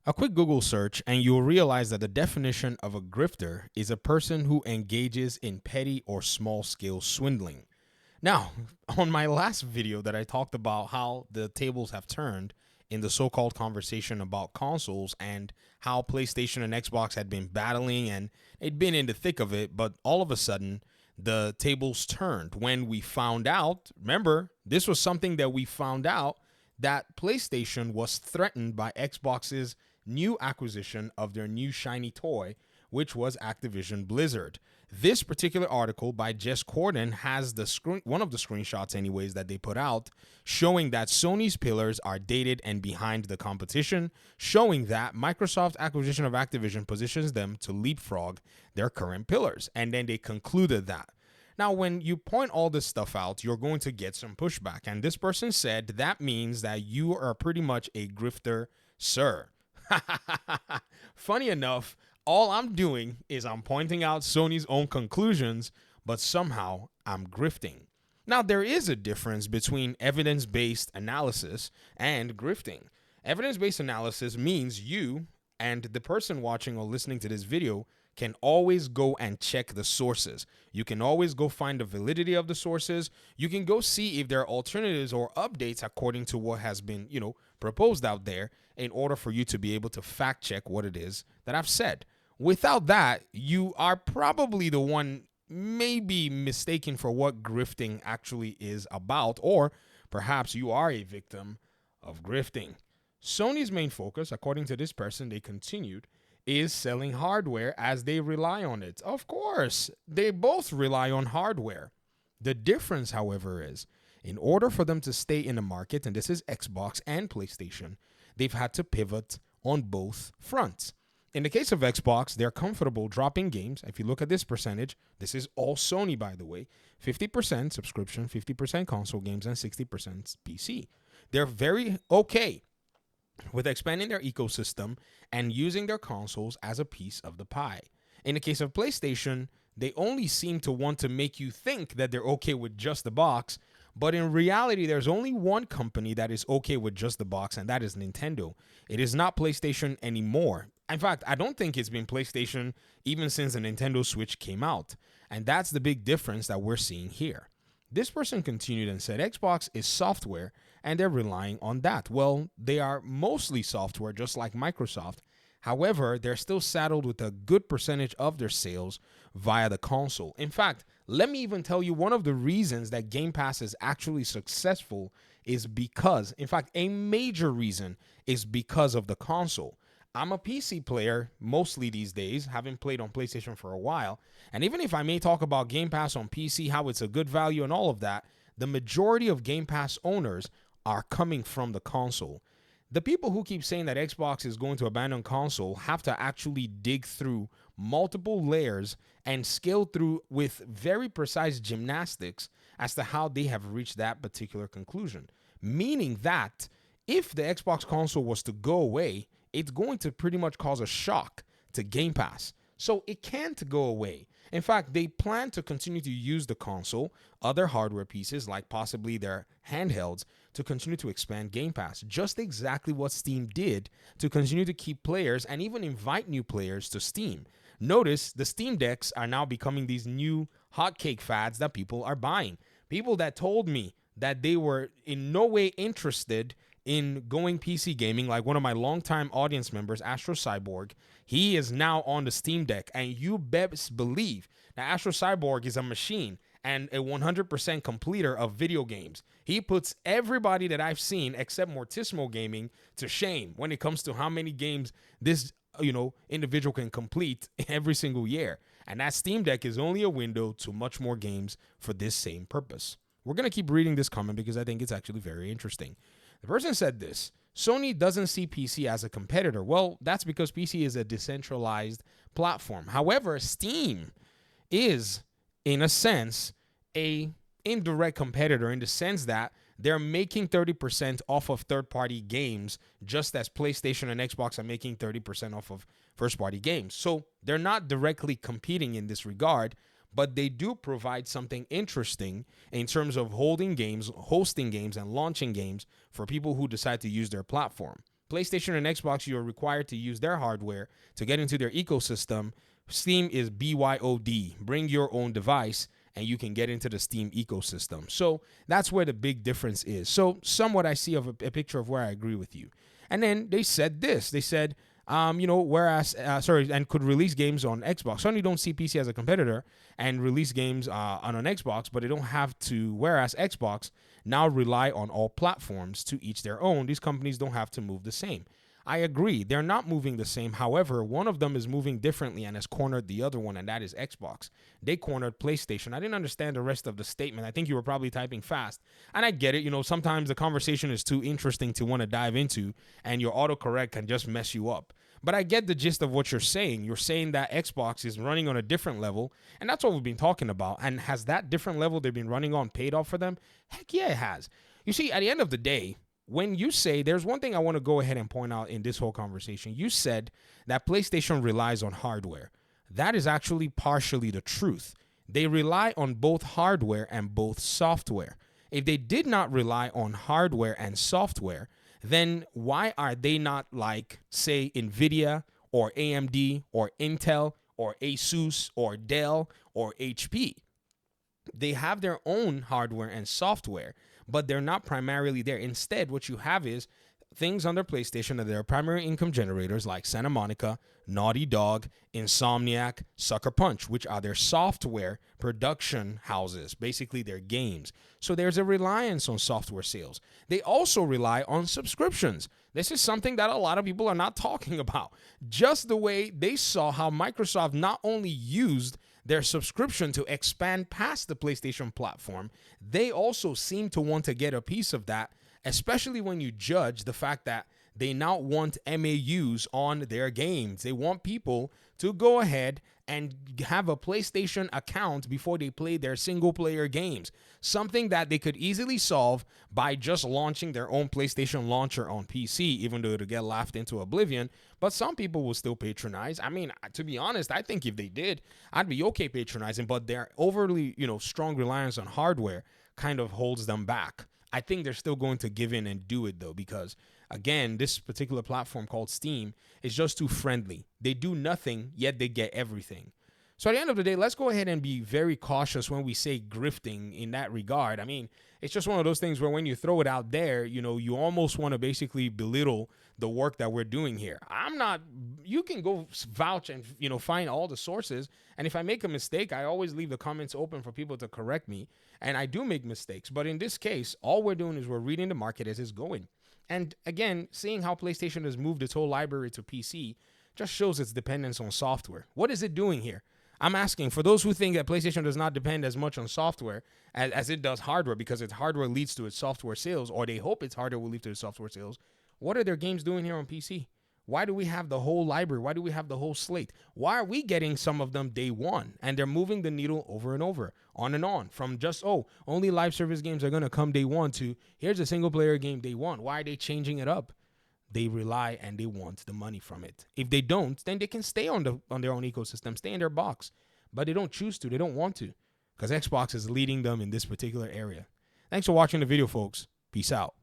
A quick Google search, and you'll realize that the definition of a grifter is a person who engages in petty or small scale swindling. Now, on my last video that I talked about how the tables have turned in the so called conversation about consoles and how PlayStation and Xbox had been battling and they'd been in the thick of it, but all of a sudden, the tables turned when we found out. Remember, this was something that we found out that PlayStation was threatened by Xbox's new acquisition of their new shiny toy, which was Activision Blizzard. This particular article by Jess Corden has one of the screenshots anyways that they put out showing that Sony's pillars are dated and behind the competition, showing that Microsoft's acquisition of Activision positions them to leapfrog their current pillars. And then they concluded that. Now, when you point all this stuff out, you're going to get some pushback. And this person said that means that you are pretty much a grifter, sir. Funny enough, all I'm doing is I'm pointing out Sony's own conclusions, but somehow I'm grifting. Now, there is a difference between evidence-based analysis and grifting. Evidence-based analysis means you and the person watching or listening to this video can always go and check the sources. You can always go find the validity of the sources. You can go see if there are alternatives or updates according to what has been, proposed out there in order for you to be able to fact check what it is that I've said. Without that, you are probably the one maybe mistaken for what grifting actually is about, or perhaps you are a victim of grifting. Sony's main focus, according to this person, they continued, is selling hardware as they rely on it. Of course, they both rely on hardware. The difference, however, is in order for them to stay in the market, and this is Xbox and PlayStation, they've had to pivot on both fronts. In the case of Xbox, they're comfortable dropping games. If you look at this percentage, this is all Sony, by the way, 50% subscription, 50% console games, and 60% PC. They're very okay with expanding their ecosystem and using their consoles as a piece of the pie. In the case of PlayStation, they only seem to want to make you think that they're okay with just the box, but in reality, there's only one company that is okay with just the box, and that is Nintendo. It is not PlayStation anymore. In fact, I don't think it's been PlayStation even since the Nintendo Switch came out, and that's the big difference that we're seeing here. This person continued and said Xbox is software and they're relying on that. Well, they are mostly software, just like Microsoft. However, they're still saddled with a good percentage of their sales via the console. In fact, let me even tell you one of the reasons that Game Pass is actually successful is because, in fact, a major reason is because of the console. I'm a PC player mostly these days, having played on PlayStation for a while. And even if I may talk about Game Pass on PC, how it's a good value and all of that, the majority of Game Pass owners are coming from the console. The people who keep saying that Xbox is going to abandon console have to actually dig through multiple layers and scale through with very precise gymnastics as to how they have reached that particular conclusion. Meaning that if the Xbox console was to go away, it's going to pretty much cause a shock to Game Pass. So it can't go away. In fact, they plan to continue to use the console, other hardware pieces like possibly their handhelds, to continue to expand Game Pass. Just exactly what Steam did to continue to keep players and even invite new players to Steam. Notice the Steam Decks are now becoming these new hotcake fads that people are buying. People that told me that they were in no way interested in going PC gaming, like one of my longtime audience members, Astro Cyborg, he is now on the Steam Deck, and you best believe that Astro Cyborg is a machine and a 100% completer of video games. He puts everybody that I've seen except Mortismo Gaming to shame when it comes to how many games this individual can complete every single year. And that Steam Deck is only a window to much more games for this same purpose. We're going to keep reading this comment because I think it's actually very interesting. The person said this: Sony doesn't see PC as a competitor. Well, that's because PC is a decentralized platform. However, Steam is, in a sense, a indirect competitor in the sense that they're making 30% off of third-party games, just as PlayStation and Xbox are making 30% off of first-party games. So they're not directly competing in this regard, but they do provide something interesting in terms of holding games, hosting games, and launching games for people who decide to use their platform. PlayStation and Xbox, you're required to use their hardware to get into their ecosystem. Steam is BYOD, bring your own device, and you can get into the Steam ecosystem. So that's where the big difference is. So somewhat I see of a picture of where I agree with you. And then they said this. They said, whereas, and could release games on Xbox. Sony don't see PC as a competitor and release games on an Xbox, but they don't have to, whereas Xbox now rely on all platforms to each their own. These companies don't have to move the same. I agree. They're not moving the same. However, one of them is moving differently and has cornered the other one, and that is Xbox. They cornered PlayStation. I didn't understand the rest of the statement. I think you were probably typing fast. And I get it. Sometimes the conversation is too interesting to want to dive into, and your autocorrect can just mess you up. But I get the gist of what you're saying. You're saying that Xbox is running on a different level, and that's what we've been talking about. And has that different level they've been running on paid off for them? Heck yeah, it has. You see, at the end of the day, when you say, there's one thing I want to go ahead and point out in this whole conversation. You said that PlayStation relies on hardware. That is actually partially the truth. They rely on both hardware and both software. If they did not rely on hardware and software, then why are they not like, say, NVIDIA or AMD or Intel or Asus or Dell or HP? They have their own hardware and software, but they're not primarily there. Instead, what you have is things under PlayStation that are primary income generators like Santa Monica, Naughty Dog, Insomniac, Sucker Punch, which are their software production houses, basically their games. So there's a reliance on software sales. They also rely on subscriptions. This is something that a lot of people are not talking about. Just the way they saw how Microsoft not only used their subscription to expand past the PlayStation platform, they also seem to want to get a piece of that, especially when you judge the fact that they now want MAUs on their games. They want people to go ahead and have a PlayStation account before they play their single-player games, something that they could easily solve by just launching their own PlayStation launcher on PC, even though it'll get laughed into oblivion. But some people will still patronize. I mean, to be honest, I think if they did, I'd be okay patronizing, but their overly, strong reliance on hardware kind of holds them back. I think they're still going to give in and do it, though, because, again, this particular platform called Steam is just too friendly. They do nothing, yet they get everything. So at the end of the day, let's go ahead and be very cautious when we say grifting in that regard. I mean, it's just one of those things where when you throw it out there, you almost want to basically belittle the work that we're doing here. You can go vouch and, find all the sources. And if I make a mistake, I always leave the comments open for people to correct me. And I do make mistakes. But in this case, all we're doing is we're reading the market as it's going. And again, seeing how PlayStation has moved its whole library to PC just shows its dependence on software. What is it doing here? I'm asking, for those who think that PlayStation does not depend as much on software as it does hardware because its hardware leads to its software sales, or they hope its hardware will lead to its software sales, what are their games doing here on PC? Why do we have the whole library? Why do we have the whole slate? Why are we getting some of them day one? And they're moving the needle over and over, on and on, from just, only live service games are going to come day one to here's a single player game day one. Why are they changing it up? They rely and they want the money from it. If they don't, then they can stay on their own ecosystem, stay in their box. But they don't choose to. They don't want to, because Xbox is leading them in this particular area. Thanks for watching the video, folks. Peace out.